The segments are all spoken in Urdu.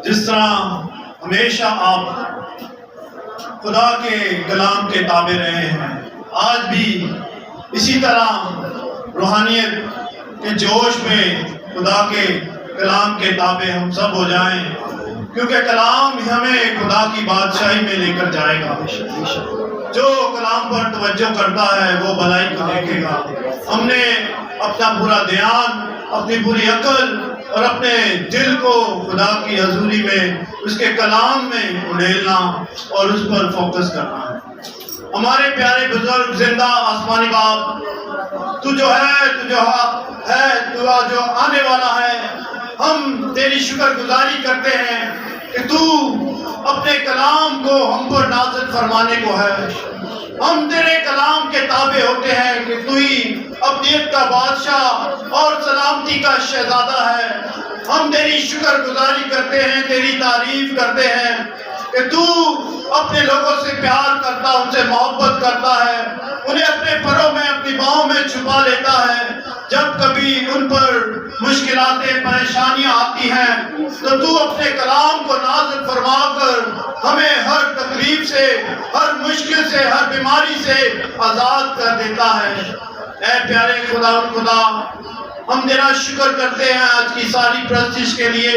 جس طرح ہمیشہ آپ خدا کے کلام کے تابع رہے ہیں، آج بھی اسی طرح روحانیت کے جوش میں خدا کے کلام کے تابع ہم سب ہو جائیں، کیونکہ کلام ہمیں خدا کی بادشاہی میں لے کر جائے گا۔ جو کلام پر توجہ کرتا ہے وہ بھلائی کو دیکھے گا۔ ہم نے اپنا پورا دھیان، اپنی پوری عقل اور اپنے دل کو خدا کی حضوری میں اس کے کلام میں اڑیلنا اور اس پر فوکس کرنا ہے۔ ہمارے پیارے بزرگ زندہ آسمانی باپ، تو جو ہے، تو جو آنے والا ہے، ہم تیری شکر گزاری کرتے ہیں کہ تو اپنے کلام کو ہم پر نازل فرمانے کو ہے۔ ہم تیرے کلام کے تابع ہوتے ہیں کہ تو ہی ابدیت کا بادشاہ اور سلامتی کا شہزادہ ہے۔ ہم تیری شکر گزاری کرتے ہیں، تیری تعریف کرتے ہیں کہ تو اپنے لوگوں سے پیار کرتا، ان سے محبت کرتا ہے، انہیں اپنے پروں میں، اپنی باہوں میں چھپا لیتا ہے۔ جب کبھی ان پر مشکلاتیں، پریشانیاں آتی ہیں تو اپنے کلام کو نازل فرما کر ہمیں ہر تکلیف سے، ہر مشکل سے، ہر بیماری سے آزاد کر دیتا ہے۔ اے پیارے خدا ہم تیرا شکر کرتے ہیں آج کی ساری پرستش کے لیے،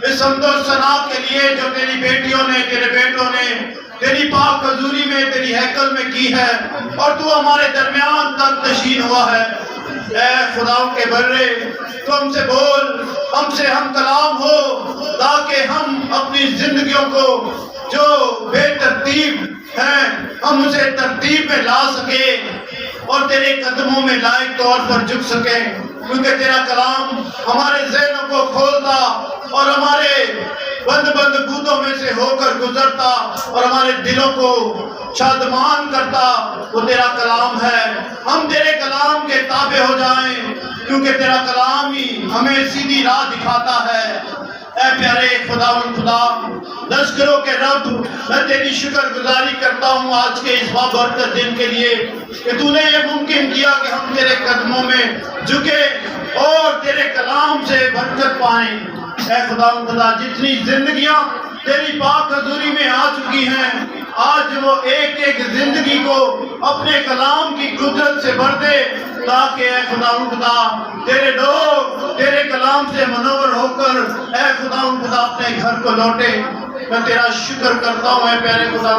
اس حمد و ثنا کے لیے جو تیری بیٹیوں نے، تیرے بیٹوں نے تیری پاک حضوری میں، تیری ہیکل میں کی ہے، اور تو ہمارے درمیان تک نشین ہوا ہے۔ اے خدا کے برے، تو ہم سے بول، ہم سے ہم کلام ہو، تاکہ ہم اپنی زندگیوں کو جو بے ترتیب ہیں ہم اسے ترتیب میں لا سکیں اور تیرے قدموں میں لائق طور پر جھک سکیں، کیونکہ تیرا کلام ہمارے ذہنوں کو کھولتا اور ہمارے بند گودوں میں سے ہو کر گزرتا اور ہمارے دلوں کو شادمان کرتا، وہ تیرا کلام ہے۔ ہم تیرے کلام کے تابع ہو جائیں، کیونکہ تیرا کلام ہی ہمیں سیدھی راہ دکھاتا ہے۔ اے پیارے خدا لشکروں کے رب، میں تیری شکر گزاری کرتا ہوں آج کے اس بابرکت دن کے لیے کہ تو نے یہ ممکن کیا کہ ہم تیرے قدموں میں جھکے اور تیرے کلام سے برکت پائیں۔ اے خدا جتنی زندگیاں تیری پاک حضوری میں آ چکی ہیں، آج وہ ایک ایک زندگی کو اپنے کلام کی قدرت سے بھر دے، تاکہ اے خدا تیرے لوگ تیرے کلام سے منور ہو کر اے خدا اپنے گھر کو لوٹے۔ میں تیرا شکر کرتا ہوں اے پیارے خدا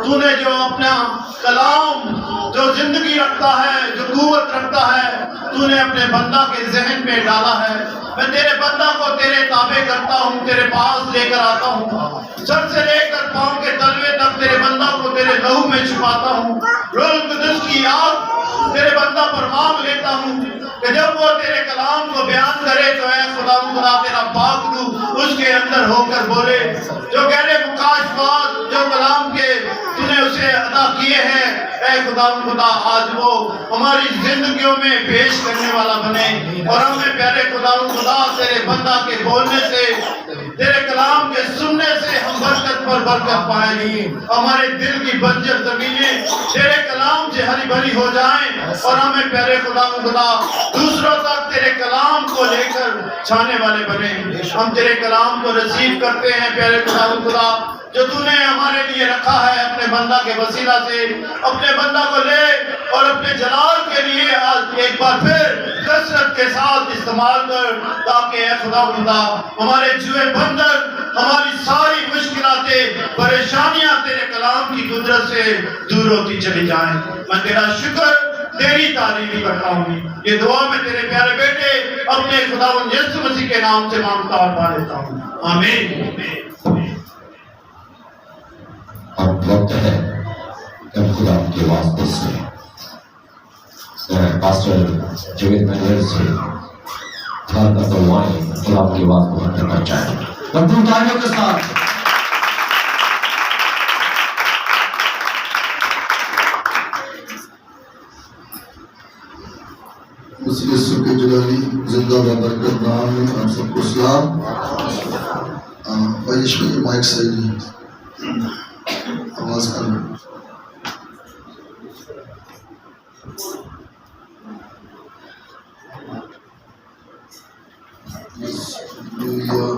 تو نے جو اپنا کلام جو زندگی رکھتا ہے، جو قوت رکھتا ہے، تو نے اپنے بندہ کے ذہن میں ڈالا ہے۔ میں تیرے بندہ کو تیرے تابع کرتا ہوں، تیرے پاس لے کر آتا ہوں، سر سے لے کر پاؤں کے تلوے تک تیرے بندہ کو تیرے لہو میں چھپاتا ہوں۔ روح القدس کی یاد تیرے بندہ پر مانگ لیتا ہوں کہ جب وہ تیرے کلام کو بیان کرے تو اے خدا تیرا پاک روح اس کے اندر ہو کر بولے، جو گہرے مکاشفات جو کلام کے تو نے اسے عطا کیے ہیں، اے خدا آج وہ ہماری زندگیوں میں پیش کرنے والا بنے، اور ہمیں پیارے خدا تیرے بندہ کے بولنے سے، تیرے کلام کے سننے سے ہم برکت پر برکت پائیں گے۔ ہمارے دل کی بنجر زمینیں تیرے کلام سے ہری بھری ہو جائیں، اور ہمیں پیارے خدا دوسروں تک تیرے کلام کو لے کر چھانے والے بنے۔ ہم تیرے کلام کو رسیو کرتے ہیں پیارے خدا جو تو نے ہمارے لیے رکھا ہے، اپنے بندہ کے وسیلہ سے اپنے بندہ کو لے اور اپنے جلال کے لیے آج ایک بار پھر کثرت کے ساتھ استعمال کر، تاکہ اے خدا ہمارے جوئے بندر، ہماری ساری مشکلاتیں، پریشانیاں تیرے کلام کی قدرت سے دور ہوتی چلی جائیں۔ میں تیرا شکر، تیری تعریف کرتا ہوں، یہ دعا میں تیرے پیارے بیٹے اپنے خداوند یسوع مسیح کے نام سے مانگتا اور پا لیتا ہوں، آمین۔ اب وقت ہے کہ ہم خدا کے واسطے سے پاسٹر جاوید مینر سے خدا کی آواز کو ہم کرنا چاہیں مضبوط تالیوں کے ساتھ۔ مسیح یسوع کے جلالی زندہ بابرکت نام میں آپ سب کو سلام۔ بھائی یہ مائک صحیح آواز کر Hallelujah.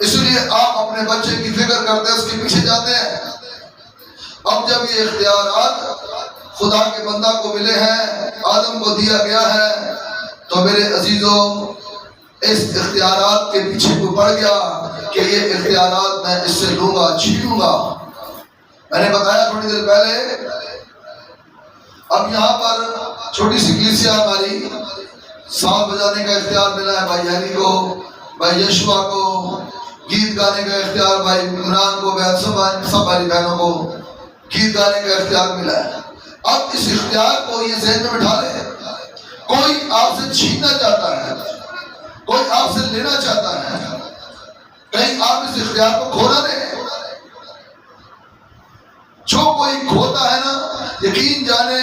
اس لیے آپ اپنے بچے کی فکر کرتے ہیں، اس کے پیچھے جاتے ہیں۔ اب جب یہ اختیارات خدا کے بندہ کو ملے ہیں، آدم کو دیا گیا ہے، تو میرے عزیزوں اس اختیارات کے پیچھے کوئی پڑ گیا کہ یہ اختیارات میں اس سے لوں گا، چھینوں گا۔ میں نے بتایا تھوڑی دیر پہلے، اب یہاں پر چھوٹی سی کلیسیا ہماری، ساز بجانے کا اختیار ملا ہے بھائی ہری کو، بھائی یشوا کو، گیت گانے کا اختیار بھائی عمران کو، سب بھائی بہنوں کو گیت گانے کا اختیار ملا ہے۔ اب اس اختیار کو یہ ذہن میں بٹھا لے، کوئی آپ سے چھیننا چاہتا ہے، کوئی آپ سے لینا چاہتا ہے، کہیں آپ اس اختیار کو کھو نہ دیں۔ جو کوئی کھوتا ہے نا، یقین جانے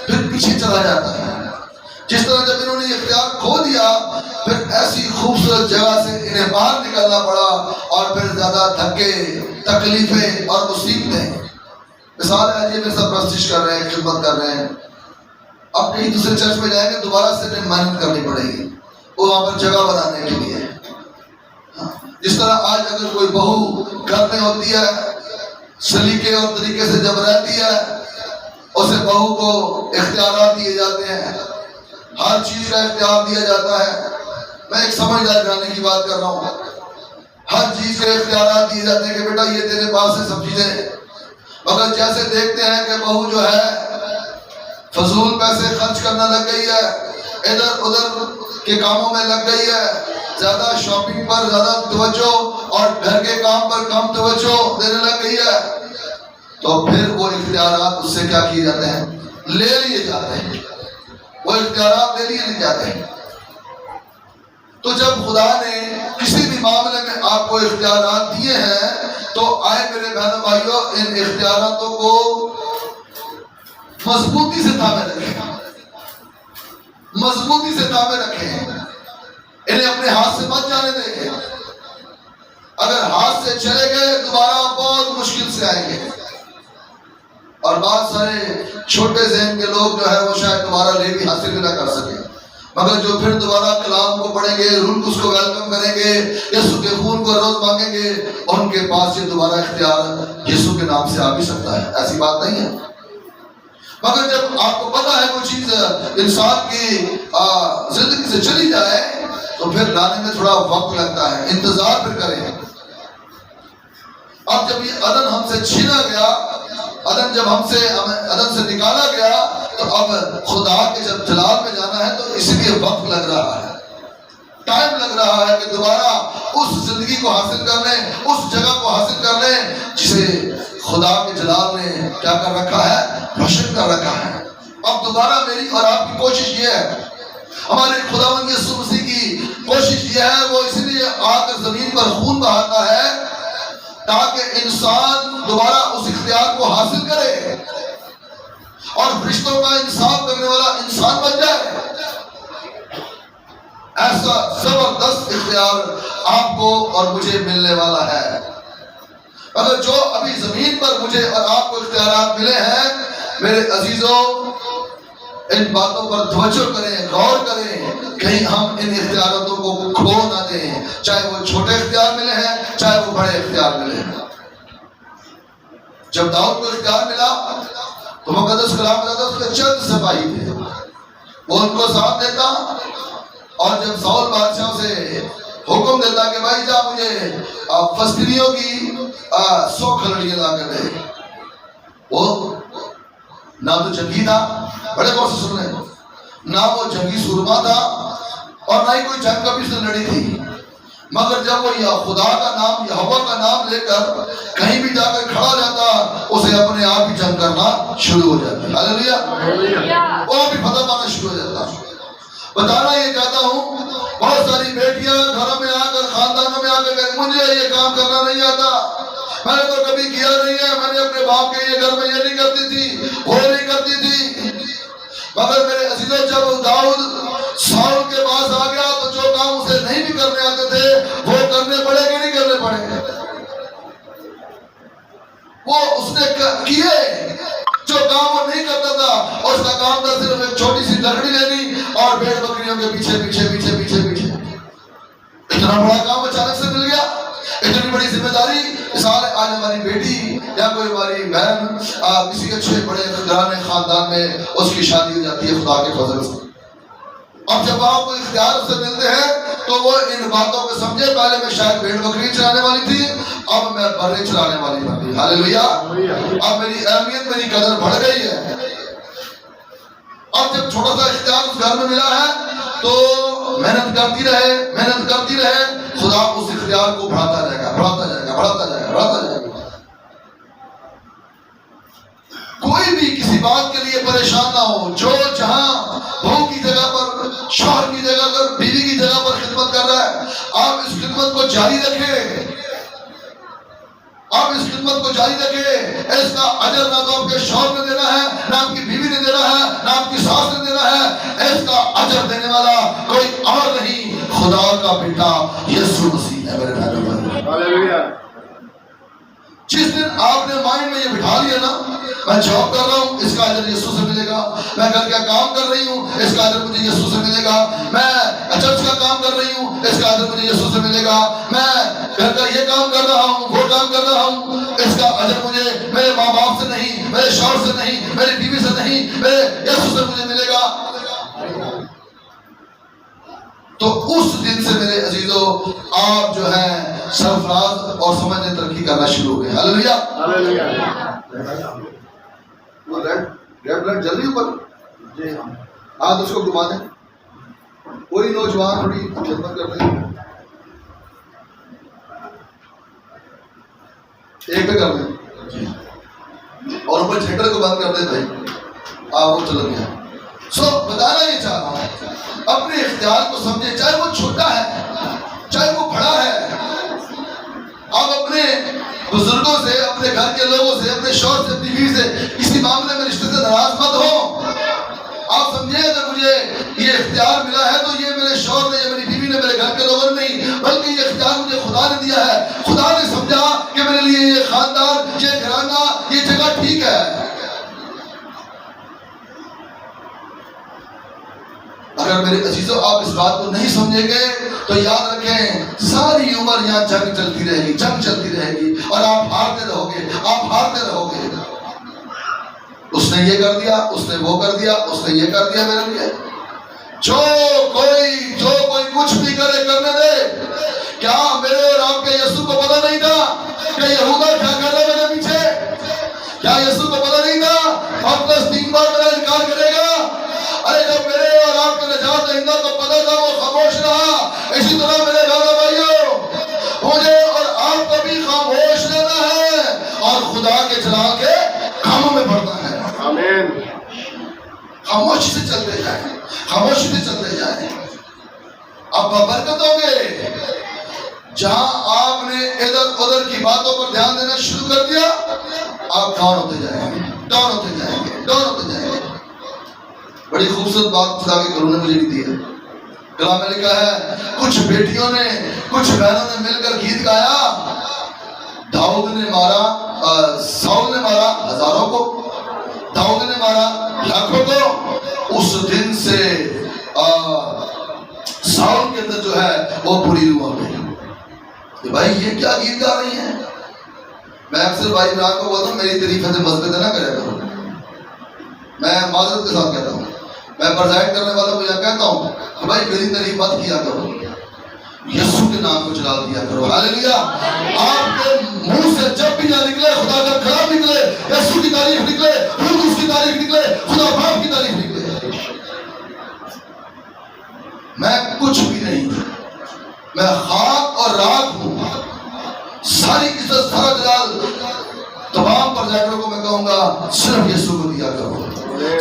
پھر پیچھے چلا جاتا ہے۔ جس طرح جب انہوں نے یہ اختیار کھو دیا، پھر ایسی خوبصورت جگہ سے انہیں باہر نکلنا پڑا، اور پھر زیادہ دھکے، تکلیفیں اور مصیبتیں۔ مثال ہے، یہ میرے ساتھ پرستش کر رہے ہیں، خدمت کر رہے ہیں، اب کہیں دوسرے چرچ میں جائیں گے دوبارہ سے محنت کرنی پڑے گی وہ وہاں پر جگہ بنانے کے لیے۔ جس طرح آج اگر کوئی بہو گھر میں ہوتی ہے، سلیقے اور طریقے سے جب رہتی ہے، اسے بہو کو اختیارات دیے جاتے ہیں، ہر چیز کا اختیار دیا جاتا ہے۔ میں ایک سمجھدار گھرانے کی بات کر رہا ہوں، ہر چیز کے اختیارات دیے جاتے ہیں کہ بیٹا یہ تیرے پاس ہے سب چیزیں، مگر جیسے دیکھتے ہیں کہ بہو جو ہے فضول پیسے خرچ کرنا لگ گئی ہے، ادھر ادھر کے کاموں میں لگ گئی ہے، زیادہ شاپنگ پر زیادہ توجہ اور گھر کے کام پر کم توجہ دینے لگ گئی ہے، تو پھر وہ اختیارات اس سے کیا کیے جاتے ہیں؟ لے لیے جاتے ہیں، وہ اختیارات لے لیے جاتے ہیں۔ تو جب خدا نے کسی بھی معاملے میں آپ کو اختیارات دیے ہیں، تو آئے میرے بہنوں بھائیوں، ان اختیاراتوں کو مضبوطی سے تھامے رکھیں، مضبوطی سے تھامے رکھیں، انہیں اپنے ہاتھ سے مت جانے دیں۔ اگر ہاتھ سے چلے گئے دوبارہ بہت مشکل سے آئیں گے، اور بہت سارے چھوٹے ذہن کے لوگ جو ہے وہ شاید دوبارہ لے بھی حاصل بھی نہ کر سکیں، مگر جو پھر دوبارہ کلام کو پڑھیں گے، روح اس کو ویلکم کریں گے، یسوع کے خون کو روز مانگیں گے، ان کے پاس یہ دوبارہ اختیار یسوع کے نام سے آ بھی سکتا ہے، ایسی بات نہیں ہے۔ مگر جب آپ کو پتا ہے کوئی چیز انسان کی زندگی سے چلی جائے تو پھر لانے میں تھوڑا وقت لگتا ہے، انتظار پھر کریں۔ اب جب یہ عدن ہم سے چھینا گیا، عدن جب ہمیں عدن سے نکالا گیا، تو اب خدا کے جب جلال میں جانا ہے تو اس لیے وقت لگ رہا ہے، ٹائم لگ رہا ہے کہ دوبارہ اس زندگی کو حاصل کر لیں، اس جگہ کو حاصل کر لیں جسے خدا کے جلال نے کیا کر رکھا ہے؟ روشن کر رکھا ہے۔ اب دوبارہ میری اور آپ کی کوشش یہ ہے، ہمارے خداوند یسوع مسیح کی کوشش یہ ہے، وہ اس لیے آ کر زمین پر خون بہاتا ہے تاکہ انسان دوبارہ اس اختیار کو حاصل کرے اور فرشتوں کا انصاف کرنے والا انسان بن جائے۔ ایسا زبردست اختیار آپ کو اور مجھے ملنے والا ہے۔ اگر جو ابھی زمین پر مجھے اور آپ کو اختیارات ملے ہیں، میرے عزیزوں ان باتوں پر توجہ کریں، غور کریں، کہیں ہم ان اختیاراتوں کو کھو نہ دیں، چاہے وہ چھوٹے اختیار ملے ہیں چاہے وہ بڑے اختیار ملے ہیں۔ جب داؤد کو اختیار ملا تو مقدس کلام میں اس کے چند سپاہی تھے، وہ ان کو ساتھ دیتا، اور جب ساؤل بادشاہ سے حکم دیتا کہ بھائی جا مجھے فلسطینیوں کی 100 کھلڑیاں لا کر دے، وہ نہ تو جنگی تھا، بڑے غور سے سن لیں، نہ وہ جنگی سورما تھا اور نہ ہی کوئی جنگ کبھی اس نے لڑی تھی، مگر جب وہ یا خدا کا نام یہوہ کا نام لے کر کہیں بھی جا کر کھڑا جاتا، اسے اپنے آپ ہی جنگ کرنا شروع ہو جاتا۔ ہاللیلویہ، وہ بھی فتح پانا شروع ہو جاتا۔ بتانا یہ چاہتا ہوں، بہت ساری بیٹیاں گھروں میں آ کر، خاندانوں میں آ کر کہیں مجھے یہ کام کرنا نہیں آتا، میں نے تو کبھی کیا نہیں ہے، میں نے اپنے باپ کے یہ گھر میں یہ نہیں کرتی تھی، وہ نہیں کرتی تھی۔ مگر میرے عزیزوں، جب داؤد ساؤل کے پاس آ گیا تو جو کام اسے نہیں بھی کرنے آتے تھے وہ کرنے پڑے کہ نہیں کرنے پڑے؟ وہ اس نے کیے جو کام وہ نہیں کرتا تھا، اور اس کا کام تھا صرف ایک چھوٹی سی لکڑی لینی اور بھیڑ بکریوں کے پیچھے پیچھے پیچھے پیچھے پیچھے۔ اتنا بڑا کام اچانک سے مل گیا، دوسری بڑی ذمہ داری، مثال ہے آج ہماری بیٹی یا کوئی ہماری بہن کسی اچھے بڑے گھرانے خاندان میں اس کی شادی ہو جاتی ہے خدا کے فضل سے. اب جب آپ کو اختیار اس سے ملتے ہیں تو وہ ان باتوں کو سمجھے، پہلے میں شاید بھیڑ بکری چلانے والی تھی، اب میں برے چلانے والی بن گئی. ہاللیلویا. اب میری اہمیت، میری قدر بڑھ گئی ہے. اب جب چھوٹا سا اختیار اس گھر میں ملا ہے تو محنت کرتی رہے، خدا اس اختیار کو بڑھاتا جائے گا. کوئی بھی کسی بات کے لیے پریشان نہ ہو. جو جہاں بہو کی جگہ پر، شوہر کی جگہ پر، بیوی کی جگہ پر خدمت کر رہا ہے، آپ اس خدمت کو جاری رکھیں. اس کا اجر نہ تو آپ کے شوہر نے دینا ہے، نہ آپ کی بیوی نے دینا ہے، نہ آپ کی ساس نے دینا ہے. اس کا اجر دینے والا کوئی اور نہیں، خدا کا بیٹا یسوع مسیح ہے. میرے بھائیو، جس دن آپ نے مائنڈ میں یہ بٹھا لیا نا، میں جاب کر رہا ہوں، اس کا اجر یسوع سے ملے گا. میں گھر کا کام کر رہی ہوں، اس کا اجر مجھے یسوع سے ملے گا. میں چرچ کا کام کر رہی ہوں، اس کا اجر مجھے یسوع سے ملے گا. میں گھر کا یہ کام کر رہا ہوں، وہ کام کر رہا ہوں، اس کا اجر مجھے میرے ماں باپ سے نہیں، میرے شوہر سے نہیں، میری بیوی سے نہیں، میرے یسوع سے مجھے ملے گا. تو اس دن سے میرے عزیزو آپ جو ہیں سرفراز اور سمجھنے ترقی کرنا شروع ہو گئے. ہاللیلویا. وہ ریڈ بلڈ جلدی اوپر ہاتھ اس کو گھما دیں. کوئی نوجوان تھوڑی خدمت کرتے ہیں، ایک پہ کر دیں اور اوپر جھنڈر کو بند کر دیں. بھائی وہ چل گیا. بتانا یہ چاہ رہا ہوں، اپنے اختیار کو سمجھے، چاہے وہ چھوٹا ہے چاہے وہ بڑا ہے. آپ اپنے بزرگوں سے، اپنے گھر کے لوگوں سے، اپنے شوہر سے، اپنی بیوی سے کسی معاملے میں رشتے سے ناراض مت ہو. آپ سمجھیں اگر مجھے یہ اختیار ملا ہے تو یہ میرے شوہر نے یا میری بیوی نے، میرے گھر کے لوگوں نے نہیں، بلکہ یہ اختیار مجھے خدا نے دیا ہے. خدا نے سمجھا کہ میرے لیے یہ خاندان، یہ گھرانہ، یہ جگہ ٹھیک ہے. اگر میرے عزیزوں آپ اس بات کو نہیں سمجھیں گے تو یاد رکھیں ساری عمر یہاں جنگ چلتی رہے گی اور آپ ہارتے رہو گے. اس نے یہ کر دیا، اس نے وہ کر دیا، اس نے یہ کر دیا میرے لیے. جو کوئی کچھ بھی کرنے دے. کیا میرے اور آپ کے یسوع کو پتہ نہیں تھا کہ یہودا کیا کر رہا ہے میرے پیچھے؟ کیا یسوع کو پتہ نہیں تھا اب تک 3 بار میرا انکار کرے گا؟ ارے جب میرے اور آپ کے نجات دہندہ کو پتہ تھا وہ خاموش رہا. اسی طرح میرے بھائی بھائیوں، مجھے اور آپ کو بھی خاموش رہنا ہے اور خدا کے جلال کے کاموں میں بڑھنا ہے. آمین. خاموشی سے چلتے جائیں. اب برکت ہوگے. جہاں آپ نے ادھر ادھر کی باتوں پر دھیان دینا شروع کر دیا، آپ ڈاؤن ہوتے جائیں گے. بڑی خوبصورت بات خدا کے گھروں نے مجھے بھی دی ہے. کلام میں لکھا ہے کچھ بیٹیوں نے، کچھ بہنوں نے مل کر گیت گایا. داؤد نے مارا، ساؤل نے مارا ہزاروں کو، داؤد نے مارا لاکھوں کو. اس دن سے ساؤل کے اندر جو ہے وہ پوری روح آ گئی کہ بھائی یہ کیا گیت گا رہی ہیں. میں اکثر بھائی بران کو بولتا ہوں میری تعریف سے مذہب نہ کرے کرو. میں معذرت کے ساتھ کہتا ہوں، میں پرزائڈ کرنے والوں کو یہ کہتا ہوں کہ بھائی میری تعریف مت کیا کرو، یسوع کے نام کو جلال دیا کرو. ہاللیلویا. آپ کے منہ سے جب بھی نہ نکلے خدا کا کلام نکلے، یسوع کی تعریف نکلے، قدوس کی تعریف نکلے، خدا باپ کی تعریف نکلے. میں کچھ بھی نہیں، میں خاک اور راکھ ہوں. ساری عزت، سارا جلال تمام پرزائڈروں کو میں کہوں گا صرف یسوع کو دیا کرو،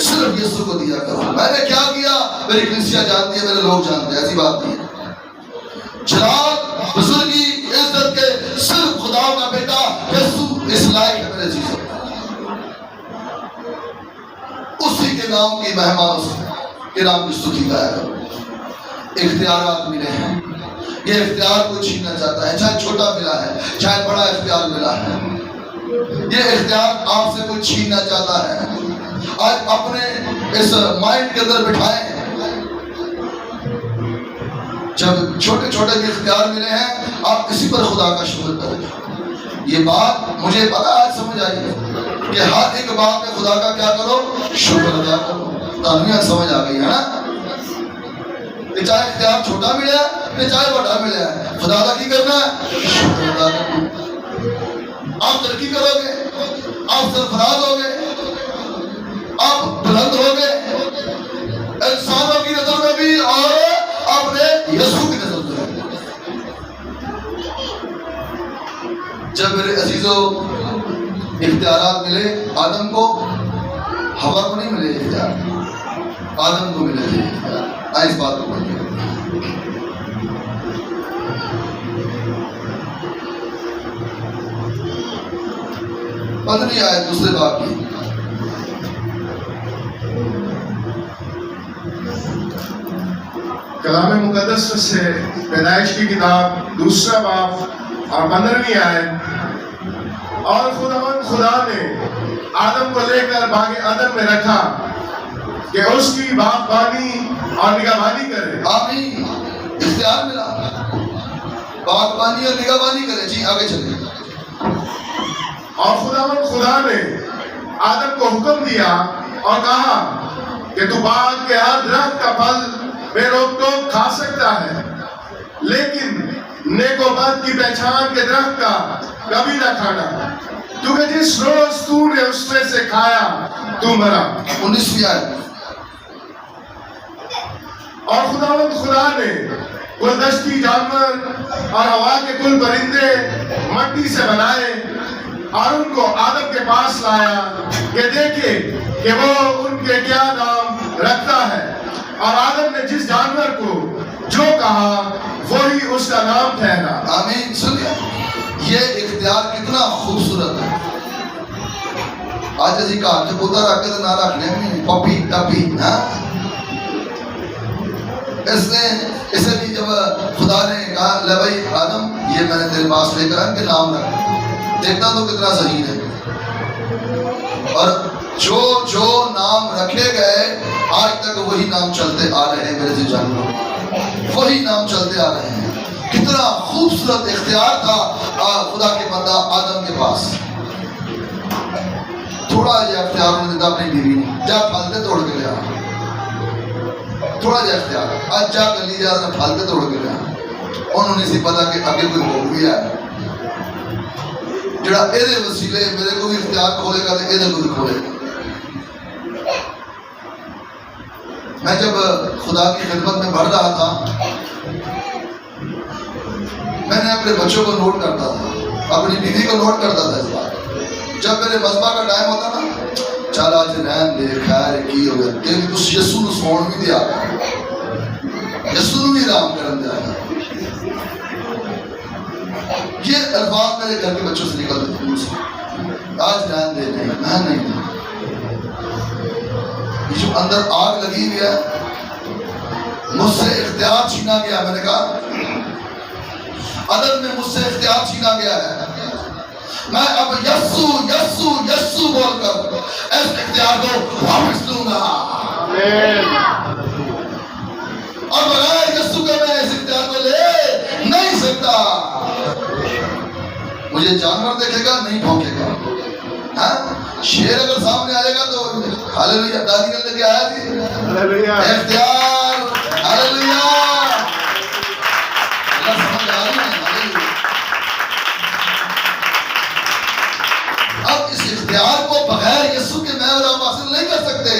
صرف یسوع کو دیا کرو. میں نے کیا کیا میری کلیسیا جانتی ہے، میرے لوگ جانتے ہیں، ایسی بات نہیں ہے. جلال، بزرگی، عزت کے صرف خدا کا بیٹا یسوع اس لائق ہے میرے عزیزوں. اسی کے نام کی مہمان، اس کے نام کی ستوتی گایا کرو. اختیارات ملے ہیں، یہ اختیار کوئی چھیننا چاہتا ہے، چاہے چھوٹا ملا ہے چاہے بڑا اختیار ملا ہے. یہ اختیار آپ سے کوئی چھیننا چاہتا ہے. آج اپنے اس مائنڈ کے اندر بٹھائیں جب چھوٹے چھوٹے بھی اختیار ملے ہیں آپ اسی پر خدا کا شکر کریں. یہ بات مجھے پتا آج سمجھ آئی ہے کہ ہر ایک بات میں خدا کا کیا کرو, شکر ادا کرو. تعلیم سمجھ آ گئی ہے نا, کہ چاہے اختیار چھوٹا ملے ہے چاہے بڑا ملے ہے, خدا کا کی کرنا ہے, شکر ادا کرنا. آپ ترقی کرو گے, آپ سرفراز ہو گے, آپ بلند ہو گے انسانوں کی نظر میں بھی اور اپنے یسوع کی نظر میں. جب میرے عزیزوں اختیارات ملے آدم کو, ہوا کو نہیں ملے اختیار, آدم کو ملے تھے اختیار. آئے اس بات کو پڑھیے. پندرہویں آیت دوسرے باب کی. کلام مقدس سے پیدائش کی کتاب دوسرا باب اور 15ویں آیت. اور خدا نے آدم کو لے کر باغ عدن میں رکھا کہ اس کی باغبانی اور نگہبانی کرے. آمین. اختیار ملا, باغبانی اور نگہبانی کرے. جی آگے چلیں. اور خدا نے آدم کو حکم دیا اور کہا کہ تو باغ کے ہر درخت کا پھل بے روک ٹوک کھا سکتا ہے, لیکن نیک و بد کی پہچان کے درخت کا کبھی نہ کھانا, کیونکہ جس روز تو نے اس میں سے کھایا تو مرا. 19ویں آیت. اور خدا نے کل دشتی جانور اور ہوا کے کل پرندے مٹی سے بنائے اور ان کو آدم کے پاس لایا کہ دیکھے کہ وہ ان کے کیا نام رکھتا ہے. اور آدم نے جس جانور کو جو کہا وہی اس کا نام ٹھہرا. آمین. سنیے, یہ اختیار کتنا خوبصورت ہے. آج اسی کہا جو بوتا رکھ کے نہ رکھنے میں پپی ٹپی. اسے بھی جب خدا نے کہا لے بھائی آدم یہ میں نے تیرے پاس لے کر ان کے نام رکھ, دیکھنا تو کتنا صحیح ہے. اور جو نام رکھے گئے آج تک وہی نام چلتے آ رہے ہیں. میرے سے جانو وہی نام چلتے آ رہے ہیں. کتنا خوبصورت اختیار تھا خدا کے بندہ آدم کے پاس. تھوڑا یہ اختیار انہوں نے دیتا اپنی بیوی نے, جا پھلتے توڑ کے لیا. تھوڑا جا اختیار, آج جا کر لی جا پھلتے توڑ کے لیا. انہوں نے سی پتا کہ آگے کوئی ہو بھی ہے جڑا اے دے وسیلے میرے کو بھی اختیار کھولے گا تو اے دے کو بھی کھولے گا. میں جب خدا کی خدمت میں بڑھ رہا تھا میں نے اپنے بچوں کو نوٹ کرتا تھا, اپنی بیوی کو نوٹ کرتا تھا. اس بات جب میرے مذبح کا ٹائم ہوتا نا, چل آج رہن دے خیر کی ہو گیا کہ تس یسو نو سون بھی دیا, یسو نو بھی آرام کرن دیا. یہ الفاظ میرے گھر کے بچوں سے نکلتے تھے, آج رہن دے. نہیں یہ جو اندر آگ لگی ہوئی ہے, مجھ سے اختیار چھینا گیا. میں نے کہا عدن میں مجھ سے اختیار چھینا گیا ہے. میں اب یسو یسو یسو بول کر اس اختیار کو واپس لوں گا. اور بغیر یسو کے میں اس اختیار کو لے نہیں سکتا. مجھے جانور دیکھے گا نہیں بھونکے گا, شیر اگر سامنے آئے گا تو ہاللویا دادی کر لے کے آیا تھی اختیار. ہاللویا. اللہ سمجھ آ رہی ہے. اب اس اختیار کو بغیر یسوع کے میں اور آپ حاصل نہیں کر سکتے.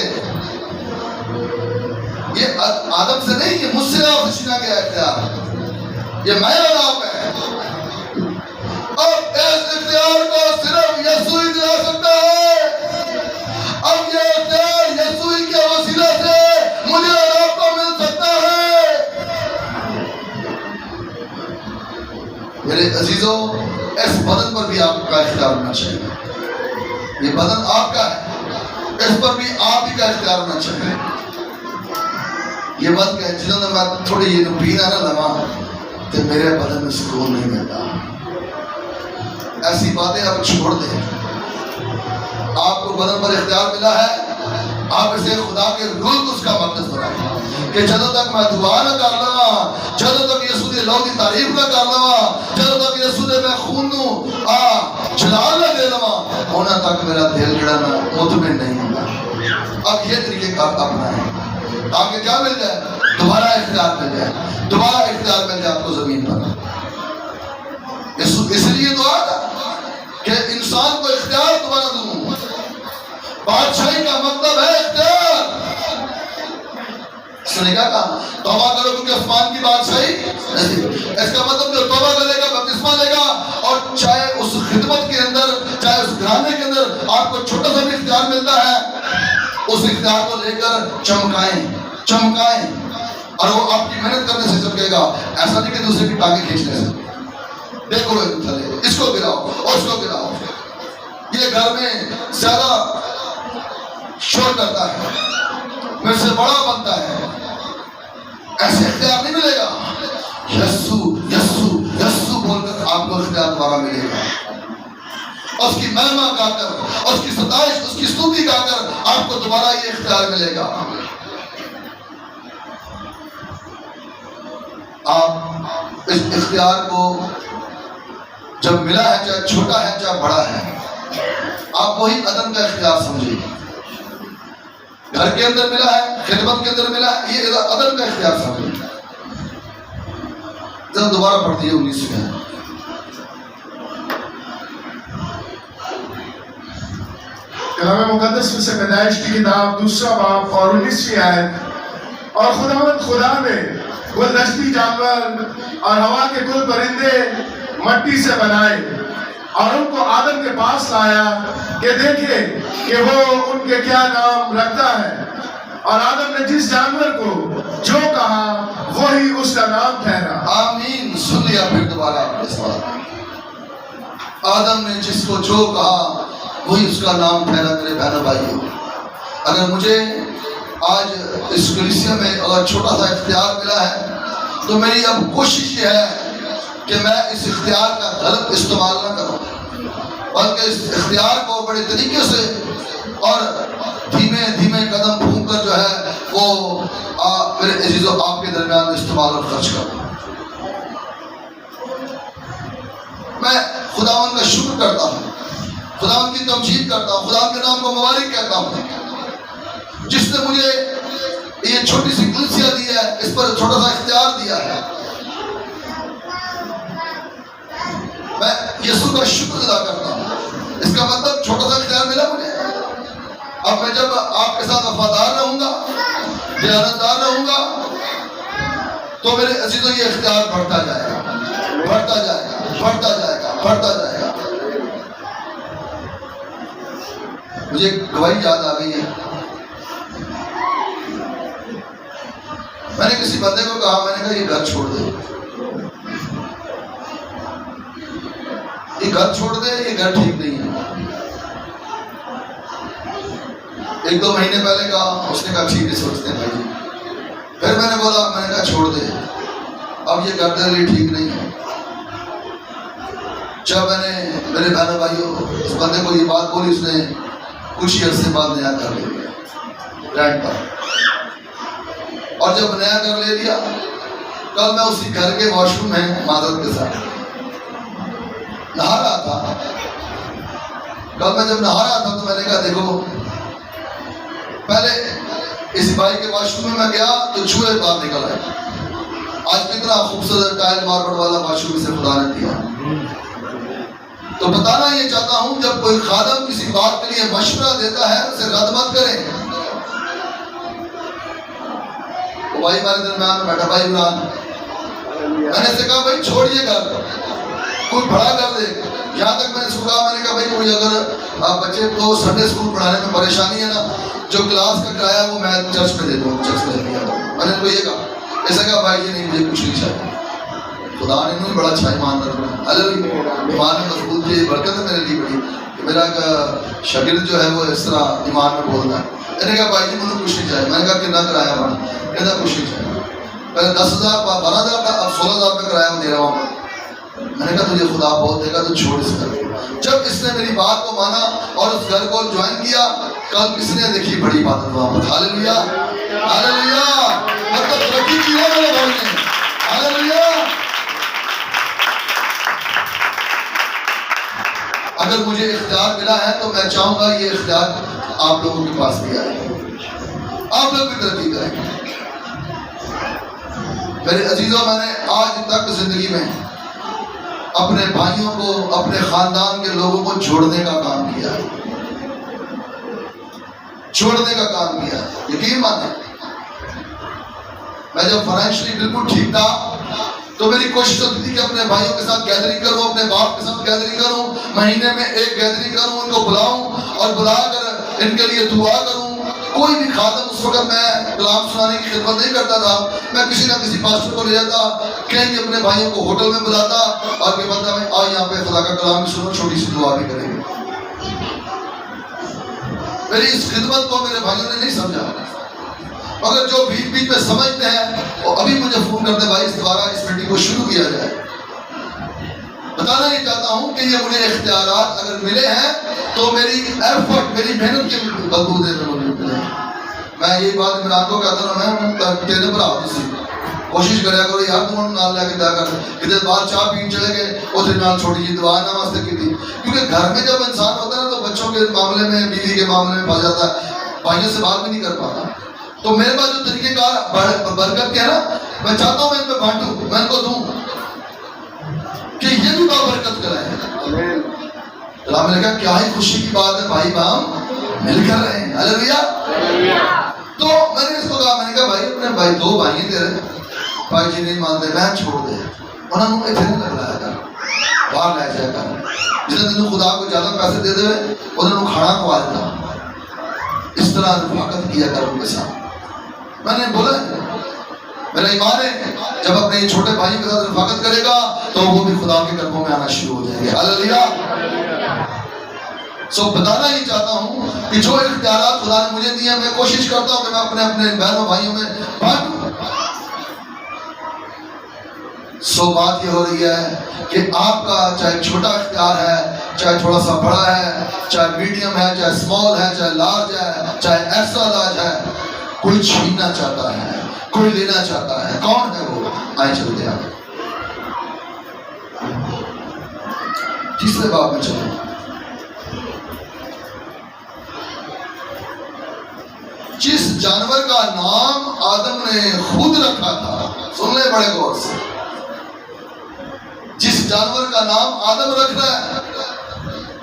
یہ آدم سے نہیں, یہ مجھ سے آپ سے چھینا گیا اختیار. یہ میں اور آپ ہے. اب اس اختیار کو صرف یسوع ہی دلا سکتا ہے. اب یہ اختیار یسوع کے وسیلے سے مجھے اور آپ کو مل سکتا ہے. میرے عزیزوں, اس بدن پر بھی آپ کا اختیار ہونا چاہیے. یہ بدن آپ کا ہے, اس پر بھی آپ ہی کا اختیار ہونا چاہیے. یہ بات کہ جنہوں نے میں تھوڑی یہ پینا نہ لما تو میرے بدن میں سکون نہیں ملتا. ایسی باتیں آپ چھوڑ دیں. آپ کو بدن پر اختیار ملا ہے, آپ اسے خدا کے رول کو اس کا مقدس بنائیں کہ کہ جدوں تک میں دعا نہ کر لواں، جدوں تک یسوع دی لو دی تعریف نہ کر لواں، جدوں تک یسوع دے میں خون نو جلال نہ دے لواں، انہاں تک میرا دل جڑا نا مطمئن نہیں ہوگا۔ اب یہ طریقے کا اپنا ہے تاکہ کیا مل جائے؟ دوبارہ اختیار مل جائے، دوبارہ اختیار مل جائے آپ کو زمین پر۔ اس لیے دعا تھا کہ انسان کو اختیار دوبارہ دوں۔ بادشاہی کا مطلب ہے اختیار۔ اس نے کیا کہا؟ توبہ کرو کیونکہ آسمان کی بادشاہی نہیں۔ اس کا مطلب جو توبہ کرے گا بپتسمہ لے گا، اور چاہے اس خدمت کے اندر، چاہے اس گھرانے کے اندر آپ کو چھوٹا سا بھی اختیار ملتا ہے، اس اختیار کو لے کر چمکائیں، اور وہ آپ کی محنت کرنے سے چمکے گا۔ ایسا نہیں کہ دوسرے کی ٹانگیں کھینچنے سے۔ دیکھو اس کو گراؤ اور اس کو گراؤ، یہ گھر میں زیادہ شور کرتا ہے، میرے سے بڑا بنتا ہے، ایسے اختیار نہیں ملے گا۔ یسو یسو یسو بول کر آپ کو اختیار دوبارہ ملے گا، اور اس کی مہما گا کر، اور اس کی ستائش، اس کی ستوتی گا کر آپ کو دوبارہ یہ اختیار ملے گا۔ آپ اس اختیار کو جب ملا ہے، چاہے چھوٹا ہے چاہے بڑا ہے، آپ وہی عدم کا اختیار سمجھیں۔ گھر کے اندر ملا ہے، خدمت کے اندر ملا ہے، یہ عدم کا اختیار سمجھیں۔ جب دوبارہ پڑھتی ہے 19 میں، کلام مقدس میں سے پیدائش کی کتاب 2 باب اور 19 آیت، اور خدا نے گلدستی جانور اور ہوا کے کل پرندے مٹی سے بنائے اور ان کو آدم کے پاس لایا کہ دیکھے کہ وہ ان کے کیا نام رکھتا ہے، اور آدم نے جس جانور کو جو کہا وہی اس کا نام ٹھہرا۔ آمین۔ سن لیا پھر دوبارہ اس بات، آدم نے جس کو جو کہا وہی اس کا نام ٹھہرا۔ میرے بہنوں بھائیوں، اگر مجھے آج اس کلیسیا میں اگر چھوٹا سا اختیار ملا ہے تو میری اب کوشش یہ ہے کہ میں اس اختیار کا غلط استعمال نہ کروں، بلکہ اس اختیار کو بڑے طریقے سے اور دھیمے دھیمے قدم پھونک کر جو ہے وہ میرے عزیزوں آپ کے درمیان میں استعمال اور خرچ کروں۔ میں خداوند کا شکر کرتا ہوں، خداوند کی تمجید کرتا ہوں، خداوند کے نام کو مبارک کہتا ہوں جس نے مجھے یہ چھوٹی سی کلیسیا دی ہے، اس پر چھوٹا سا اختیار دیا ہے۔ میں یسوع کا شکر ادا کرتا ہوں۔ اس کا مطلب چھوٹا سا اختیار ملا مجھے، اب میں جب آپ کے ساتھ وفادار رہوں گا، دیانتدار رہوں گا، تو میرے عزیزوں یہ اختیار بڑھتا جائے گا، بڑھتا جائے گا، بڑھتا جائے گا، بڑھتا جائے گا۔ مجھے گواہی یاد آ گئی ہے، میں نے کسی بندے کو کہا، میں نے کہا یہ گھر چھوڑ دے، یہ گھر چھوڑ دے، یہ گھر ٹھیک نہیں ہے۔ 1-2 مہینے پہلے کہا، اس نے کہا ٹھیک ہے سوچتے ہیں بھائی۔ پھر میں نے بولا، میں نے کہا چھوڑ دے، اب یہ گھر تیرے لیے ٹھیک نہیں ہے۔ جب میں نے میرے بہنوں بھائیوں اس بندے کو یہ بات بولی، اس نے کچھ ہی عرصے بعد نیا گھر لے لیا رینٹ پر، اور جب نیا گھر لے لیا، کل میں اسی گھر کے واش روم میں معذرت کے ساتھ نہا رہا تھا۔ کل میں جب نہا رہا تھا تو میں نے کہا دیکھو، پہلے اس بھائی کے واش روم میں گیا تو چوہے باہر نکل آئے۔ آج کتنا خوبصورت ٹائل ماربل والا واش روم اسے خدا نے دیا۔ تو بتانا یہ چاہتا ہوں، جب کوئی خادم کسی بات کے لیے مشورہ دیتا ہے اسے رد مت کریں۔ وہ بھائی ہمارے درمیان میں بیٹھا، بھائی عمران، میں نے اسے کہا بھائی چھوڑیے گھر، کوئی بڑا کر دے۔ یہاں تک میں نے اس کو کہا، میں نے کہا بھائی کوئی اگر بچے کو سنڈے اسکول پڑھانے میں پریشانی ہے نا، جو کلاس کا کرایہ وہ میں چرچ میں دے دوں، چرچ میں دے دیا۔ میں نے ان کو یہ کہا، ایسا کہا بھائی یہ نہیں، مجھے کچھ نہیں چاہیے۔ خدا نے انہوں نے بڑا اچھا ایمان رکھا، ایمان میں مضبوط کی برکت ہے میرے لیے بڑی کہ میرا شاگرد جو ہے وہ اس طرح ایمان میں بولتا ہے۔ میں نے کہا بھائی جی مجھے کچھ نہیں چاہیے۔ میں نے کہا کتنا کرایہ بڑا؟ کہتا کچھ نہیں چاہیے۔ پہلے 10,000 12,000 کا، اب 16,000 کا کرایہ میں دے رہا ہوں۔ میں نے کہا تجھے خدا بہت دے گا، تو چھوڑ اس گھر کو۔ جب اس نے میری بات کو مانا اور اس گھر کو جوائن کیا، کل کس نے دیکھی بڑی بات وہاں پر۔ ہاللیلویا، ہاللیلویا۔ مطلب ترقی کی ہے میرے بھائی نے. ہاللیلویا. اگر مجھے اختیار ملا ہے تو میں چاہوں گا یہ اختیار آپ لوگوں کے پاس بھی آئے, آپ لوگ بھی ترقی کریں گے. میرے عزیزوں, میں نے آج تک زندگی میں اپنے بھائیوں کو, اپنے خاندان کے لوگوں کو جوڑنے کا کام کیا, چھوڑنے کا کام کیا. یقین مانیں, میں جب فائنینشلی بالکل ٹھیک تھا تو میری کوشش ہوتی تھی کہ اپنے بھائیوں کے ساتھ گیدرنگ کروں, اپنے باپ کے ساتھ گیدرنگ کروں, مہینے میں ایک گیدرنگ کروں, ان کو بلاؤں اور بلا کر ان کے لیے دعا کروں. کوئی بھی خادم اس وقت میں کلام سنانے کی خدمت نہیں کرتا تھا, میں کسی نہ کسی پاسٹر کو لے جاتا, کہیں بھی اپنے بھائیوں کو ہوٹل میں بلاتا اور کہ بندہ میں آ یہاں پہ خدا کا کلام بھی سنو, چھوٹی سی دعا بھی کریں گے. میری اس خدمت کو میرے بھائیوں نے نہیں سمجھا, مگر جو بیچ بیچ میں سمجھتے ہیں وہ ابھی مجھے فون کرتے, بھائی اس دوبارہ اس میٹنگ کو شروع کیا جائے. بتانا یہ چاہتا ہوں کہ یہ مجھے اختیارات اگر ملے ہیں تو میری ایفرٹ, میری محنت کے بلبوتے میں ملے ہیں. میں یہ بات عمران کو کہتا ہوں, میں تیرے پر آتی سی کوشش کریا کرو یار, تم نال لے کے دیا کر. کدھر بعد چاہ پین چلے گئے, ادھر نال چھوٹی جی دعا نہ واسطے کی تھی, کیونکہ گھر میں جب انسان ہوتا ہے نا تو بچوں کے معاملے میں, بیوی کے معاملے میں پھنس جاتا ہے, بھائیوں سے بات بھی نہیں کر پاتا. تو میرے پاس جو طریقہ کار برکت کے ہے نا, میں چاہتا ہوں میں ان پہ بانٹوں, میں ان کو دوں کہ یہ بھی بابرکت کرائے. اللہ نے کہا کیا ہی خوشی کی بات ہے, بھائی بہن مل کر رہے ہیں. ہاللیلویا. تو میں نے اس کو کہا, میں نے کہا بھائی اپنے بھائی دو بھائی ہیں تیرے, بھائی جی نہیں مانتے, میں چھوڑ دے, انہوں نے اتنے نہیں لگایا کر, باہر لے جایا کر. جس نے تینوں خدا کو زیادہ پیسے دے دے انہوں نے کھانا کھوا دیتا, اس طرح رفاقت کیا کر ان کے ساتھ. میں نے بولا میرا ایمان ہے جب اپنے چھوٹے بھائی کے ساتھ رفاقت کرے گا تو وہ بھی خدا کے قدموں میں آنا شروع ہو جائیں گے. ہاللیلویا. سو بتانا ہی چاہتا ہوں کہ جو اختیارات خدا نے مجھے دیے, میں کوشش کرتا ہوں کہ میں اپنے اپنے بہنوں بھائیوں میں بانٹوں. سو بات یہ ہو رہی ہے کہ آپ کا چاہے چھوٹا اختیار ہے, چاہے تھوڑا سا بڑا ہے, چاہے میڈیم ہے, چاہے اسمال ہے, چاہے لارج ہے, چاہے ایکسٹرا لارج ہے, کوئی چھیننا چاہتا ہے, کوئی لینا چاہتا ہے. کون ہے وہ؟ آئے چلتے ہیں تیسرے باب میں چلیں. جس جانور کا نام آدم نے خود رکھا تھا, سن لیں بڑے غور سے, جس جانور کا نام آدم رکھ رہا ہے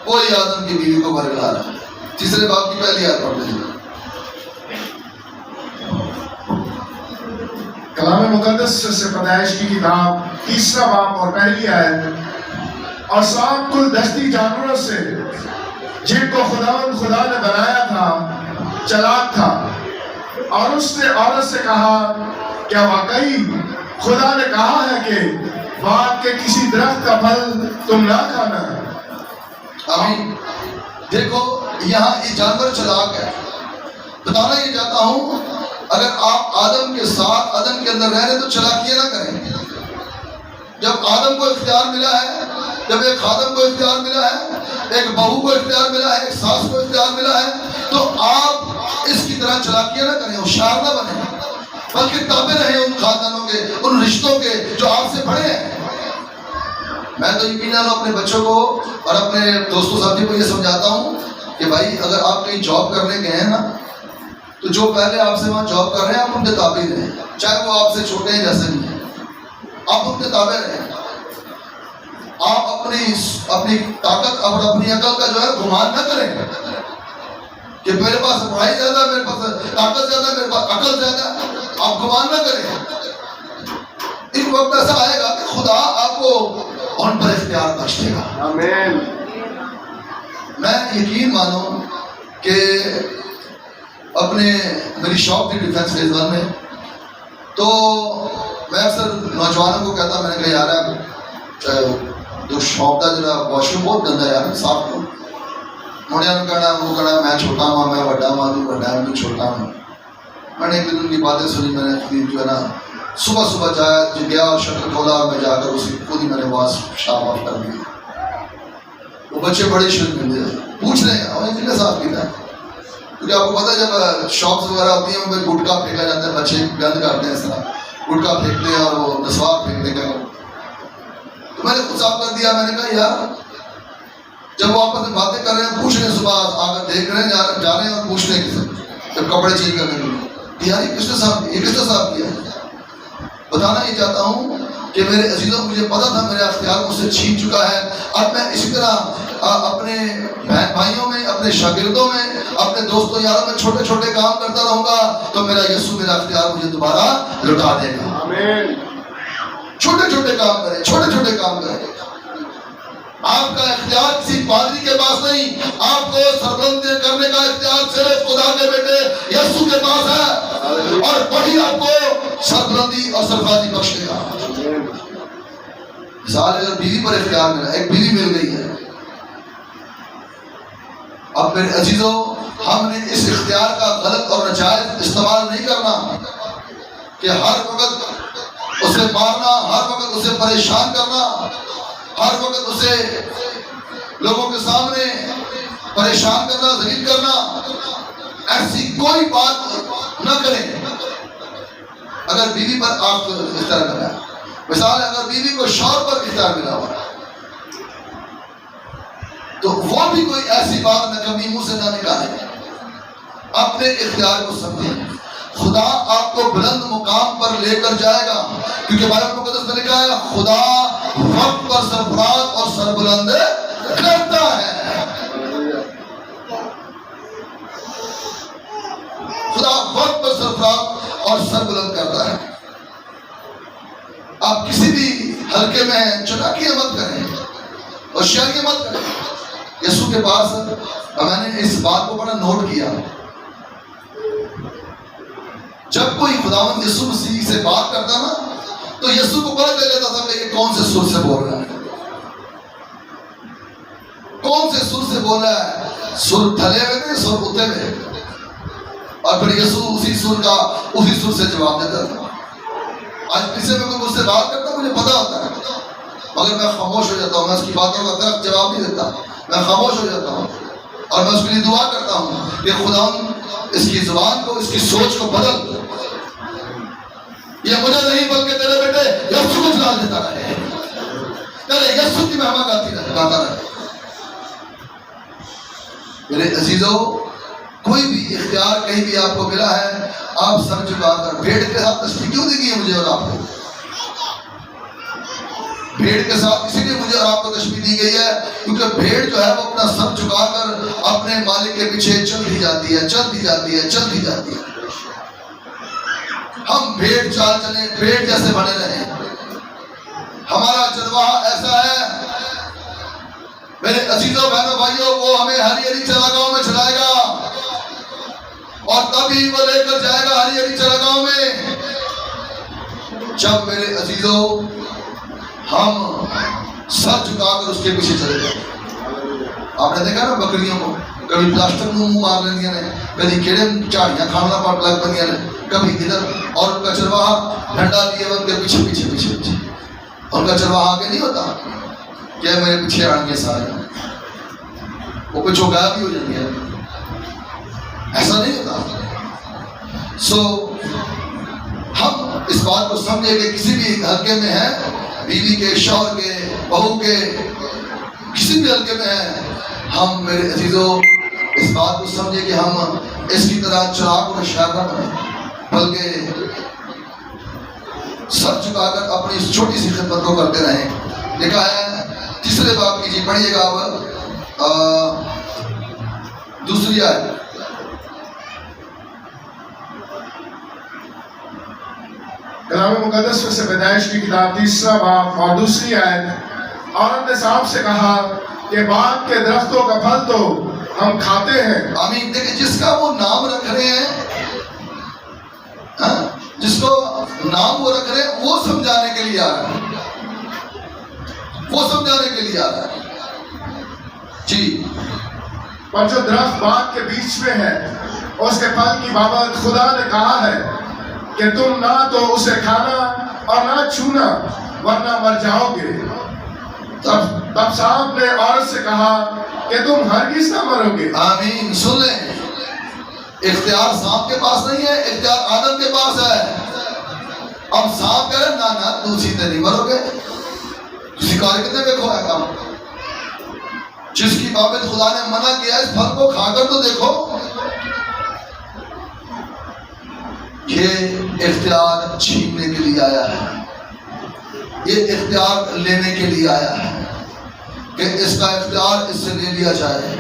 وہی آدم کی بیوی کو برگلا رہا ہے. تیسرے باب کی پہلی آیت پڑھ لیجیے. کلام مقدس سے پیدائش کی کتاب تیسرا باب اور پہلی آیت. اور سات کل دستی جانوروں سے جن کو خدا نے بنایا تھا چلاک تھا, اور اس نے عورت سے کہا کیا واقعی خدا نے کہا ہے کہ باغ کے کسی درخت کا پھل تم نہ کھانا. آمین. دیکھو یہاں یہ جانور چلاک ہے. بتانا یہ چاہتا ہوں اگر آپ آدم کے ساتھ آدم کے اندر رہ رہے تو چلاکیاں نہ کریں. جب آدم کو اختیار ملا ہے, جب ایک خادم کو اختیار ملا ہے, ایک بہو کو اختیار ملا ہے, ایک ساس کو اختیار ملا ہے, تو آپ اس کی طرح چلاکیاں نہ کریں, ہوشیار نہ بنیں, بلکہ تابع رہیں ان خاندانوں کے, ان رشتوں کے جو آپ سے بڑے ہیں. میں تو یقیناً اپنے بچوں کو اور اپنے دوستوں ساتھی کو یہ سمجھاتا ہوں کہ بھائی اگر آپ کہیں جاب کرنے گئے ہیں نا تو جو پہلے آپ سے وہاں جاب کر رہے ہیں آپ ان کے تابع رہیں, چاہے وہ آپ سے چھوٹے ہیں جیسے بھی ہیں, آپ ان کے تابع رہیں. آپ اپنی طاقت اور اپنی عقل کا جو ہے گمان نہ کریں کہ میرے پاس پڑھائی زیادہ, میرے پاس طاقت زیادہ, میرے پاس عقل زیادہ. آپ گمان نہ کریں. ایک وقت ایسا آئے گا کہ خدا آپ کو ان پر اختیار بخش دے گا. آمین. میں یقین مانوں کہ میری شاپ تھی ڈیفینس فیز 1 میں, تو میں اکثر نوجوانوں کو کہتا, میں نے کہا یار جو شاپ کا جڑا واش روم بہت گندا ہے یار, صاف کرو. منڈیا نے کہنا وہ کہنا میں چھوٹا ہوں, میں بڑا ہوں, تو بڑا ہے, میں چھوٹا ہوں. میں نے ایک دن ان کی باتیں سنی, میں نے جو ہے نا صبح گیا اور شٹر کھولا, اور میں جا کر اسی خود ہی میں نے واش شام آف کر دی. وہ بچے بڑے شرمندے پوچھ رہے ہیں اور انجن صاف کیا ہے, کیونکہ آپ کو پتا ہے جب شاپس وغیرہ ہوتی ہیں ان پہ گٹکا پھینکا جاتا ہے, بچے گند کرتے ہیں اس طرح گٹکا پھینکتے ہیں اور وہ نسوار پھینکنے کا. تو میں نے خود صاف کر دیا, میں نے کہا یار جب وہ آپس میں باتیں کر رہے ہیں پوچھ رہے ہیں, صبح آ کر دیکھ رہے ہیں جا رہے ہیں اور پوچھ رہے ہیں کسی جب کپڑے چینج کرنے کے لیے یار یہ کس نے صاف کیا. بتانا یہ چاہتا ہوں کہ میرے عزیزوں مجھے پتا تھا میرا اختیار مجھ سے چھین چکا ہے. اب میں اسی طرح اپنے بہن بھائیوں میں, اپنے شاگردوں میں, اپنے دوستوں یاروں میں چھوٹے چھوٹے کام کرتا رہوں گا تو میرا یسوع میرا اختیار مجھے دوبارہ لوٹا دے گا. آمین. چھوٹے چھوٹے کام کریں, چھوٹے چھوٹے کام کریں. آپ کا اختیار کسی پادری کے پاس نہیں, آپ کو سربلندی کرنے کا اختیار صرف خدا کے بیٹے یسوع کے پاس ہے اور وہی آپ کو سربلندی اور سرفرازی بخشے گا. مثال اگر بیوی پر اختیار ملا, ایک بیوی مل گئی ہے, اب میرے عزیزوں ہم نے اس اختیار کا غلط اور ناجائز استعمال نہیں کرنا کہ ہر وقت اسے مارنا, ہر وقت اسے پریشان کرنا, ہر وقت اسے لوگوں کے سامنے پریشان کرنا, ذلیل کرنا. ایسی کوئی بات نہ کریں. اگر بیوی پر آپ کو اختیار ملا, مثال اگر بیوی کو شوہر پر اختیار ملا ہوا تو وہ بھی کوئی ایسی بات نہ کبھی منہ سے نہ نکالے. اپنے اختیار کو سمجھیں. خدا آپ کو بلند مقام پر لے کر جائے گا کیونکہ بائبل مقدس میں لکھا ہے خدا وقت پر سرفراز اور سربلند کرتا ہے. خدا وقت پر سرفراز اور سربلند کرتا ہے. آپ کسی بھی حلقے میں چلاکیاں مت کریں, ہوشیاریاں مت کریں. یسوع کے پاس میں نے اس بات کو بڑا نوٹ کیا, جب کوئی خداوند یسوع مسیح سے بات کرتا نا تو یسوع کو پتہ چل جاتا تھا کہ یہ کون سے سر سے بول رہا ہے, کون سے سر سے بول رہا ہے. سر ڈھلے ہوئے تھے, سر اترے ہوئے, اور پھر یسوع اسی سر سے جواب دیتا تھا. آج کسی میں کوئی مجھ سے بات کرتا مجھے پتا ہوتا ہے مگر میں خاموش ہو جاتا ہوں, میں اس کی باتوں کا درخت جواب نہیں دیتا, میں خاموش ہو جاتا ہوں اور میں اس کے لیے دعا کرتا ہوں کہ خداوند اس کی زبان کو, اس کی سوچ کو بدل. یہ مجھے نہیں بلکہ تیرے بیٹے یسوع کو جلال دیتا رہے, تیرے یسوع کی مہما گاتا رہے. میرے عزیزوں کوئی بھی اختیار کہیں بھی آپ کو ملا ہے, آپ سر جھکا کر بھیڑ کے ساتھ تشبیہ کیوں دی گئی ہے مجھے اور آپ کو؟ بھیڑ کے ساتھ اسی لیے مجھے اور آپ کو تشبیہ دی گئی ہے کیونکہ بھیڑ جو ہے وہ اپنا سر جھکا کر اپنے مالک کے پیچھے چلتی جاتی ہے, چلتی جاتی ہے, چلتی جاتی ہے. ہم بھیڑ چال چلیں, بھیڑ جیسے بنے رہیں. ہمارا چرواہا ایسا ہے میرے عزیزوں بہنوں بھائیوں, وہ ہمیں ہری ہری چراگاہوں میں چلائے گا اور تبھی وہ لے کر جائے گا ہری ہری چراگاہوں میں جب میرے عزیزوں ہم سر جھکا کر اس کے پیچھے چلے جائیں. آپ نے دیکھا نا بکریوں کو کبھی پلاسٹک میں منہ مار لیندیاں نے, کبھی کیڑے چاڑیاں کھانا پڑ لگ بندیاں نے, کبھی ادھر, اور ان کا چرواہا ڈنڈا لیے ان کے پیچھے پیچھے پیچھے پیچھے. ان کا چرواہا آگے نہیں ہوتا کہ میرے پیچھے آن گے سارے, وہ پچھو غائب بھی ہو جاتی ہے, ایسا نہیں ہوتا. سو ہم اس بات کو سمجھے کہ کسی بھی حلقے میں ہے, بیوی کے, شوہر کے, بہو کے, کسی بھی حلقے میں ہے, ہم میرے عزیزوں اس بات کو سمجھے کہ ہم اس کی طرح چراغ اور شہر نہ بنیں بلکہ سر جھکا کر اپنی اس چھوٹی سی خدمت کو کرتے رہیں. لکھا ہے تیسرے باب کی, جی پڑھیے گا اب دوسری آیت. کلام مقدس میں سے پیدائش کی کتاب 3 باب اور دوسری آیت. عورت نے صاحب سے کہا کہ باغ کے درختوں کا پھل تو ہم کھاتے ہیں. آمین. دیکھیں جس کا وہ نام رکھ رہے ہیں, جس کو نام وہ رکھ رہے ہیں وہ سمجھانے کے لیے آ رہا ہے, وہ سمجھانے کے لیے آ رہا ہے. جی. پر جو درخت باغ کے بیچ میں ہے اس کے پھل کی بابت خدا نے کہا ہے کہ تم نہ تو اسے کھانا اور نہ چھونا ورنہ مر جاؤ گے. تب صاحب نے عورت سے کہا کہ تم ہرگز نہ مرو گے. آمین. سن لیں, اختیار سانپ کے پاس نہیں ہے، اختیار آدم کے پاس ہے. اب سانپ کہہ رہے نہ تو سیدھے نہیں مرو گے. کسی کار کتنے دیکھو ہے کام جس کی بابت خدا نے منع کیا اس پھل کو کھا کر تو دیکھو. یہ اختیار چھیننے کے لیے آیا ہے، یہ اختیار لینے کے لیے آیا ہے کہ اس کا اختیار اس سے لے لیا جائے.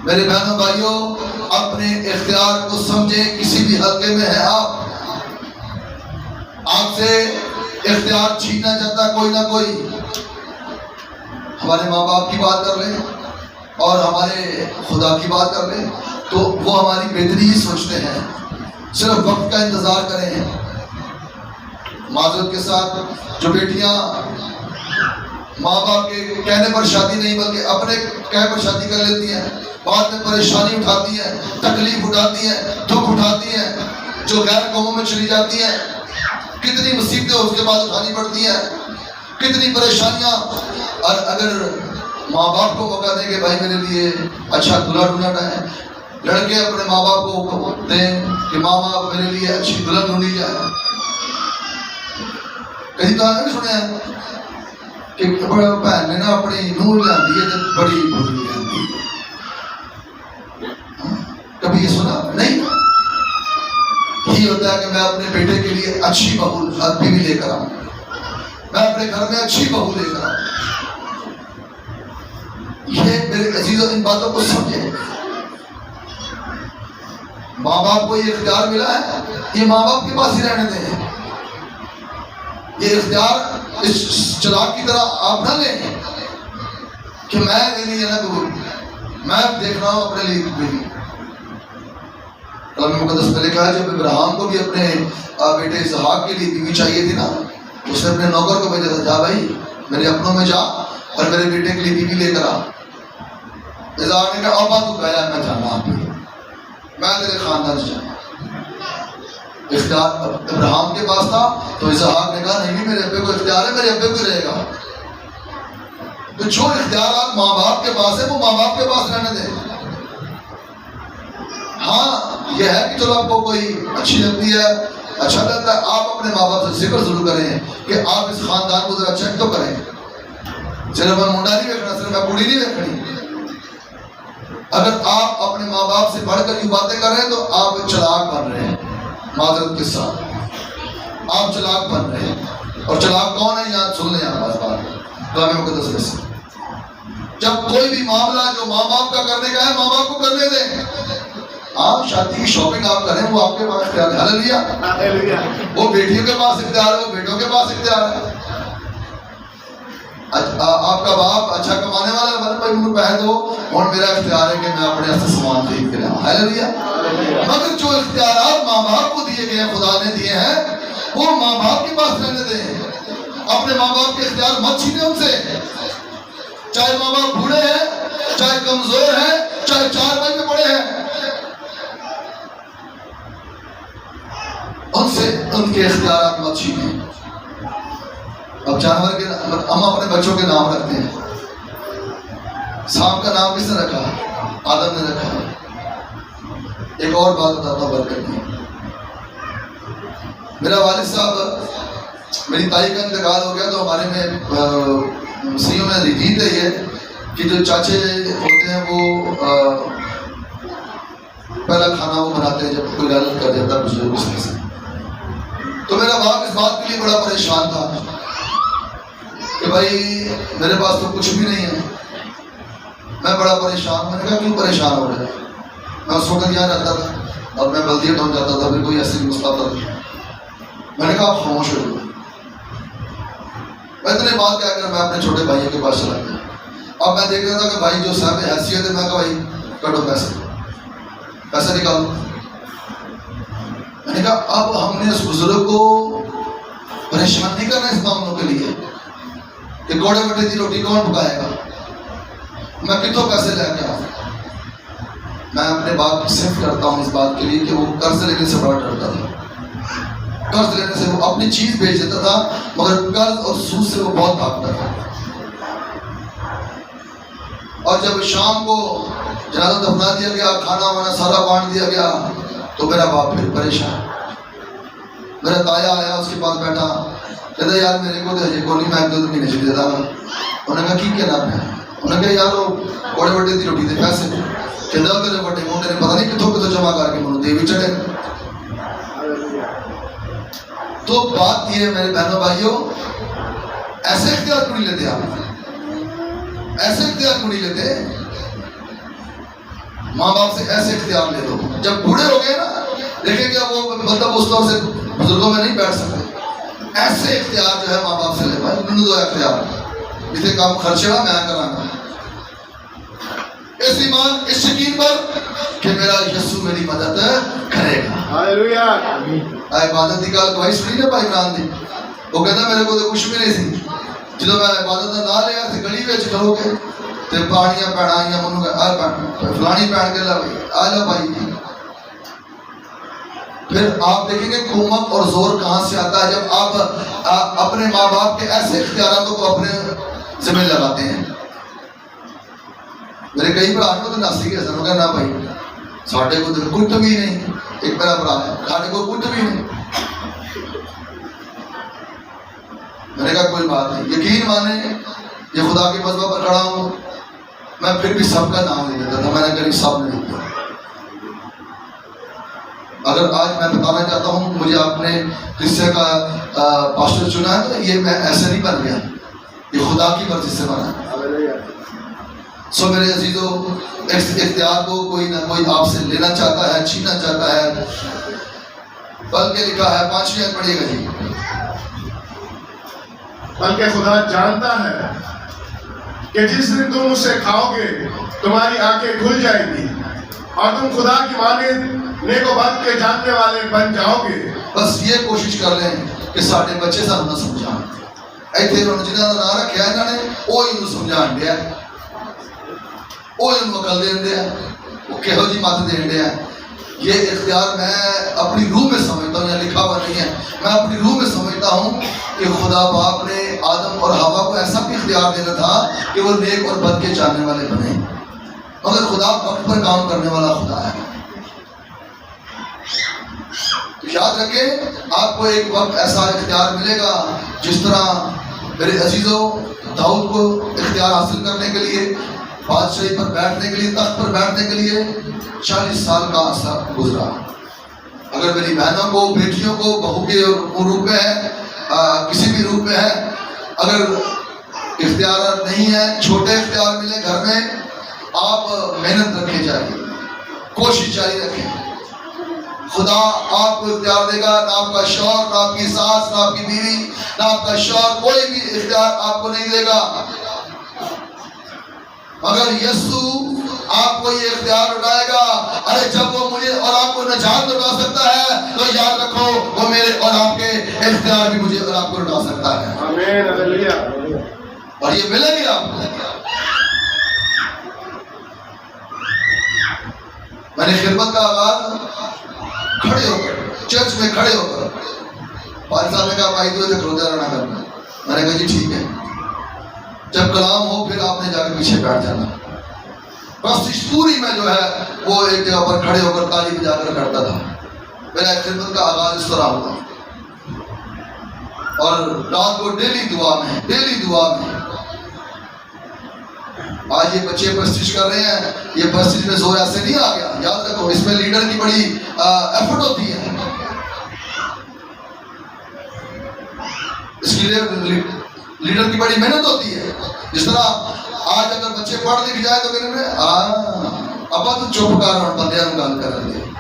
میرے بہنوں بھائیوں، اپنے اختیار کو سمجھیں. کسی بھی حلقے میں ہے آپ سے اختیار چھینا چاہتا کوئی نہ کوئی. ہمارے ماں باپ کی بات کر لیں اور ہمارے خدا کی بات کر لیں تو وہ ہماری بہتری ہی سوچتے ہیں، صرف وقت کا انتظار کریں. معذرت کے ساتھ جو بیٹیاں ماں باپ کے کہنے پر شادی نہیں بلکہ اپنے کہنے پر شادی کر لیتی ہیں، بعد میں پریشانی اٹھاتی ہیں، تکلیف اٹھاتی ہیں، دکھ اٹھاتی ہیں، جو غیر قوموں میں چلی جاتی ہیں، کتنی مصیبتیں اس کے بعد اٹھانی پڑتی ہیں، کتنی پریشانیاں. اور اگر ماں باپ کو موقع دیں کہ بھائی میرے لیے اچھا دلہا ڈھونڈنا ہے، لڑکے اپنے ماں باپ کو دیں کہ ماں باپ میرے لیے اچھی دلہن ڈھونڈی جائے. کہیں تو نہیں سنے ہیں کہ بہن نے نا اپنی نور لاندی ہے تو بڑی بری لاندی ہے. کبھی یہ سنا نہیں؟ یہی ہوتا ہے کہ میں اپنے بیٹے کے لیے اچھی بہو بیوی لے کر آؤں، میں اپنے گھر میں اچھی بہو لے کر آؤں. یہ میرے عزیزوں ان باتوں کو سمجھیں. ماں باپ کو یہ اختیار ملا ہے، یہ ماں باپ کے پاس ہی رہنے دیں. یہ اختیار اس چراغ کی طرح آپ نہ لیں کہ میں نہیں ہے نا میں دیکھ رہا ہوں اپنے لیے بیوی. کلام مقدس میں لکھا ہے جب ابراہیم کو بھی اپنے بیٹے اسحاق کے لیے بیوی چاہیے تھی نا، اس نے اپنے نوکر کو بھیجا تھا، جا بھائی میرے اپنوں میں جا اور میرے بیٹے کے لیے بیوی لے کر آ. اسحاق نے کہا ابا تو گیا میں جانا آپ میں تیرے خاندان سے جانا. اختیار ابراہیم کے پاس تھا تو اسحاق نے کہا نہیں میرے ابے کو اختیار ہے، میرے ابے کو رہے گا. تو جو اختیارات ماں باپ کے پاس ہے وہ ماں باپ کے پاس رہنے دیں. ہاں یہ ہے کہ چلو آپ کو کوئی اچھی لگتی ہے، اچھا لگتا ہے، آپ اپنے ماں باپ سے ذکر ضرور کریں کہ آپ اس خاندان کو ذرا چیک تو کریں. صرف میں منڈا نہیں دیکھنا، صرف میں بوڑھی نہیں دیکھنی. اگر آپ اپنے ماں باپ سے بڑھ کر یہ باتیں کر رہے ہیں تو آپ چلاک بن رہے ہیں. معذرت کے ساتھ آپ چلاک بن رہے ہیں. اور چلاک کون ہے یہاں سن لیں آپ بات کلام مقدس میں سے. جب کوئی بھی معاملہ جو ماں باپ کا کرنے کا ہے ماں باپ کو کرنے دیں. آپ شادی کی شاپنگ آپ کریں وہ آپ کے پاس اختیار ہے. ہاللیلویا. وہ بیٹیوں کے پاس اختیار ہے، وہ بیٹوں کے پاس اختیار ہے. آپ کا باپ اچھا کمانے والا ہے، بھائی مجھے پہن دو اور میرا اختیار ہے کہ میں اپنے ہاتھ سے سامان خرید کے لاؤں. ہاللیلویا. مگر جو اختیارات ماں باپ کو دیے گئے ہیں، خدا نے دیے ہیں، وہ ماں باپ کے پاس رہنے دیں. اپنے ماں باپ کے اختیار مت چھینیں ان سے. چاہے ماں باپ بوڑھے ہیں، چاہے کمزور ہیں، چاہے 4 بھائی میں پڑے ہیں، ان سے ان کے اختیارات مت چھینیں. اب جانور کے ہم اپنے بچوں کے نام رکھتے ہیں. سانپ کا نام کس نے رکھا؟ آدم نے رکھا. ایک اور بات بتاتا ہوں برکت کی. میرا والد صاحب، میری تائی کا انتقال ہو گیا تو ہمارے میں سیوں میں ریت ہے یہ کہ جو چاچے ہوتے ہیں وہ پہلا کھانا وہ بناتے ہیں جب کوئی غلط کر جاتا ہے بزرگ اس میں سے. تو میرا باپ اس بات کے لیے بڑا پریشان تھا کہ بھائی میرے پاس تو کچھ بھی نہیں ہے. میں بڑا پریشان. میں نے کہا کیوں پریشان ہو رہے؟ میں اس وقت یہاں رہتا تھا اور میں بلدیہ ٹاؤن جاتا تھا، پھر کوئی ایسی مسئلہ تھا. میں نے کہا آپ خاموش ہو جاؤ. میں اتنے بات کہہ کر میں اپنے چھوٹے بھائیوں کے پاس چلا گیا. اب میں دیکھ رہا تھا کہ بھائی جو صاحب حیثیت ہے، میں کہا بھائی کٹو پیسے نکالو. میں نے کہا اب ہم نے اس بزرگ کو پریشان نہیں کرنا اس معاملوں کے لیے کہ کوڑے وٹے کی روٹی کون پکائے گا، میں کتوں پیسے لے کے آؤں. میں اپنے باپ کی صرف کرتا ہوں اس بات کے لیے کہ وہ قرض لینے سے بڑا ڈرتا تھا. قرض لینے سے وہ اپنی چیز بیچ دیتا تھا مگر قرض اور سود سے وہ بہت بھاگتا تھا. اور جب شام کو جنازہ دفنا دیا گیا, کھانا وانا سارا بانٹ دیا گیا, تو میرا باپ پھر پریشان. میرا تایا آیا, اس کے پاس بیٹھا, کہتا یار میرے کو تو ہجے کو نہیں, میں 2 مہینے سے دے دا. انہوں نے کہا کی کہنا پہ, انہوں نے کہا یار وہ بڑے بڑے دی روٹی دے پیسے, کہتا تیرے بڑے منڈے نے پتہ نہیں کتوں کتوں جمع کر کے منو دے بھی چڑھے. تو بات یہ ہے میرے بہنوں بھائیوں, ایسے اختیار کیوں نہیں لیتے آپ؟ ایسے اختیار کیوں نہیں لیتے؟ ماں باپ سے ایسے اختیار لے دو. جب بوڑھے ہو گئے نا, دیکھیں گے وہ مطلب اس طور سے بزرگوں میں نہیں بیٹھ سکتے, ایسے اختیار جو ہے ماں باپ سے لے پائے. انہوں نے دو اختیار, جسے کام خرچہ میں کراں گا, اس ایمان اس یقین پر کہ میرا یسوع میری مدد کرے گا. ہاللویا. عبادت کی گل کوئی سنی نا بھائی عمران دی, وہ کہتا میرے کو تو کچھ بھی نہیں سی, جدو میں عبادت کا نام لیا تے گلی وچ کھلو کے تے پانیاں پڑھائیاں منو فلانی پہن کے لا آ جا بھائی. پھر آپ دیکھیں گے قوت اور زور کہاں سے آتا ہے, جب آپ اپنے ماں باپ کے ایسے اختیاراتوں کو اپنے ذمہ لگاتے ہیں. میرے کئی بھرا نے تو ناسی کے سن کہنا بھائی ساڈے کو کٹ بھی نہیں, ایک میرا بھرا ہے ساڈے کو کٹ بھی نہیں. میں نے کہا کوئی بات نہیں, یقین مانے یہ خدا کے مذہب پر کھڑا ہوں, میں پھر بھی سب کا نام نہیں لیتا تھا. میں نے کبھی سب نہیں لیا. اگر آج میں بتانا چاہتا ہوں مجھے آپ نے قصے کا پاسٹر چنا ہے, تو یہ میں ایسے نہیں بن گیا, یہ خدا کی مرضی سے بنا. سو میرے عزیزوں, اس اختیار کو کوئی نہ کوئی آپ سے لینا چاہتا ہے, چھیننا چاہتا ہے. بلکہ لکھا ہے 5ویں آیت پڑھیے گا جی, بلکہ خدا جانتا ہے کہ جس دن تم اسے کھاؤ گے تمہاری آنکھیں کھل جائیں گی اور تم خدا کی مانند نیک و بد کے جاننے والے بن جاؤ گے. بس یہ کوشش کر لیں کہ سارے بچے سانو نہ سمجھان. ایتھے انہوں نے جنہاں دا نام رکھیا انہاں نے وہ انہوں سمجھان دیا, وہ انہوں عقل دین دیا, وہ کہو جی مت دین دیا. یہ اختیار میں اپنی روح میں سمجھتا ہوں, یا لکھا ہوا نہیں ہے, میں اپنی روح میں سمجھتا ہوں کہ خدا باپ نے آدم اور حوا کو ایسا بھی اختیار دینا تھا کہ وہ نیک اور بد کے جاننے والے بنے, مگر خدا وقت پر کام کرنے والا خدا ہے. یاد رکھیں آپ کو ایک وقت ایسا اختیار ملے گا جس طرح میرے عزیزوں داؤد کو اختیار حاصل کرنے کے لیے, بادشاہی پر بیٹھنے کے لیے, تخت پر بیٹھنے کے لیے 40 سال کا عرصہ گزرا. اگر میری بہنوں کو, بیٹیوں کو, بہو کے روپ میں ہے, کسی بھی روپ میں ہے, اگر اختیارات نہیں ہے, چھوٹے اختیار ملے گھر میں, آپ محنت رکھیں جائیے, کوشش جاری رکھیں. خدا آپ کو اختیار دے گا. نہ آپ کا شوہر, نہ آپ کی ساس, نہ آپ کی بیوی, نہ آپ کا شوہر, کوئی بھی اختیار آپ کو نہیں دے گا. مگر یسوع آپ کو یہ اختیار لوٹائے گا. ارے جب وہ مجھے اور آپ کو نجات لوٹا سکتا ہے تو یاد رکھو وہ میرے اور آپ کے اختیار بھی مجھے اور آپ کو لوٹا سکتا ہے. آمین. ہاللویا. اور یہ ملے گی آپ کو. میں نے خدمت کا آغاز کھڑے ہو کر, چرچ میں کھڑے ہو کر, پانچ صاحب نے کہا بھائی تو ادھر روزہ رہنا کرنا. میں نے کہا جی ٹھیک ہے, جب کلام ہو پھر آپ نے جا کے پیچھے بیٹھ جانا. بس پوری میں جو ہے وہ ایک جگہ پر کھڑے ہو کر تالی بجا کر کرتا تھا. میرا خدمت کا آغاز اس طرح ہوا, اور رات کو ڈیلی دعا میں, ڈیلی دعا میں. آج یہ بچے پرستش کر رہے ہیں, یہ پرستش میں زور ایسے نہیں آ گیا. یاد رکھو اس میں لیڈر کی بڑی ایفرٹ ہوتی ہے. اس کے لیے لیڈر کی بڑی محنت ہوتی ہے. جس طرح آج اگر بچے پڑھ لکھ جائے تو کہنے میں ابا تو چپ کر اور بندیاں گل کر رہے ہیں.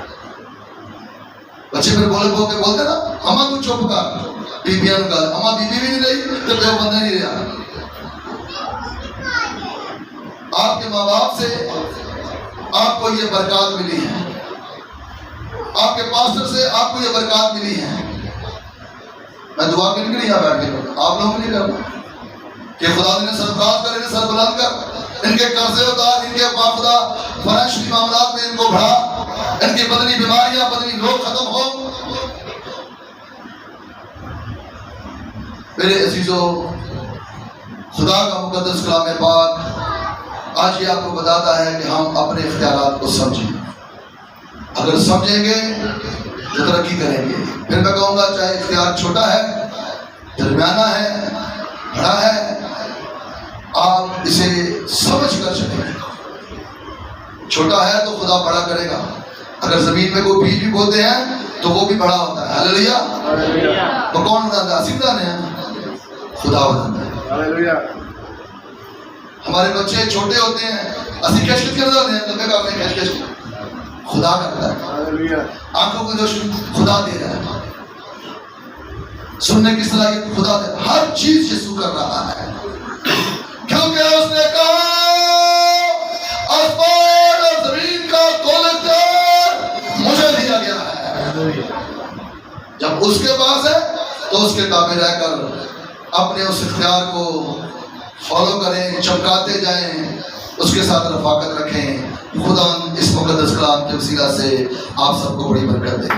بچے پھر بولتے نا اما تو چپ کر, بیبیاں گل, اما بیبی بھی نہیں رہی تو کوئی بندہ نہیں رہا. آپ کے ماں باپ سے آپ کو یہ برکات ملی ہے, آپ کے پاسٹر سے آپ کو یہ برکات ملی ہے. میں دعا کے لیے نہیں یہاں بیٹھ کے کرتا, آپ لوگوں کے لیے کرتا کہ خدا نے سرفراز کر, انہیں سر بلند کر, ان کے قرضے اتار, ان کے باخدا فائنینشلی معاملات میں ان کو بڑھا, ان کی بدنی بیماریاں, بدنی روگ ختم ہو. میرے عزیزوں, خدا کا مقدس کلام پاک آج یہ آپ کو بتاتا ہے کہ ہم اپنے اختیارات کو سمجھیں. اگر سمجھیں گے تو ترقی کریں گے. پھر میں کہوں گا چاہے اختیار چھوٹا ہے، درمیانہ ہے، بڑا ہے، آپ اسے سمجھ کر چلیں. چھوٹا ہے تو خدا بڑا کرے گا. اگر زمین میں کوئی بیج بھی بوتے ہیں تو وہ بھی بڑا ہوتا ہے. ہاللیلویہ. تو کون بناتا ہے؟ سیدھا نہیں، خدا بناتا ہے. ہمارے بچے چھوٹے ہوتے ہیں، اسی کش کش کر دیتے ہیں، تو میں کہا میں کش کش خدا کرتا ہے. آنکھوں کو جو خدا دے رہا ہے، سننے کی صلاحیت خدا دے رہا ہے. ہر چیز یسوع کر رہا ہے، کیونکہ اس نے کہا آسمان اور زمین کا کل اختیار مجھے دیا گیا ہے. جب اس کے پاس ہے تو اس کے تابع رہ کر اپنے اس اختیار کو فالو کریں، چمکاتے جائیں، اس کے ساتھ رفاقت رکھیں. خدا اس مقدس کلام کے وسیلہ سے آپ سب کو بڑی برکت دے.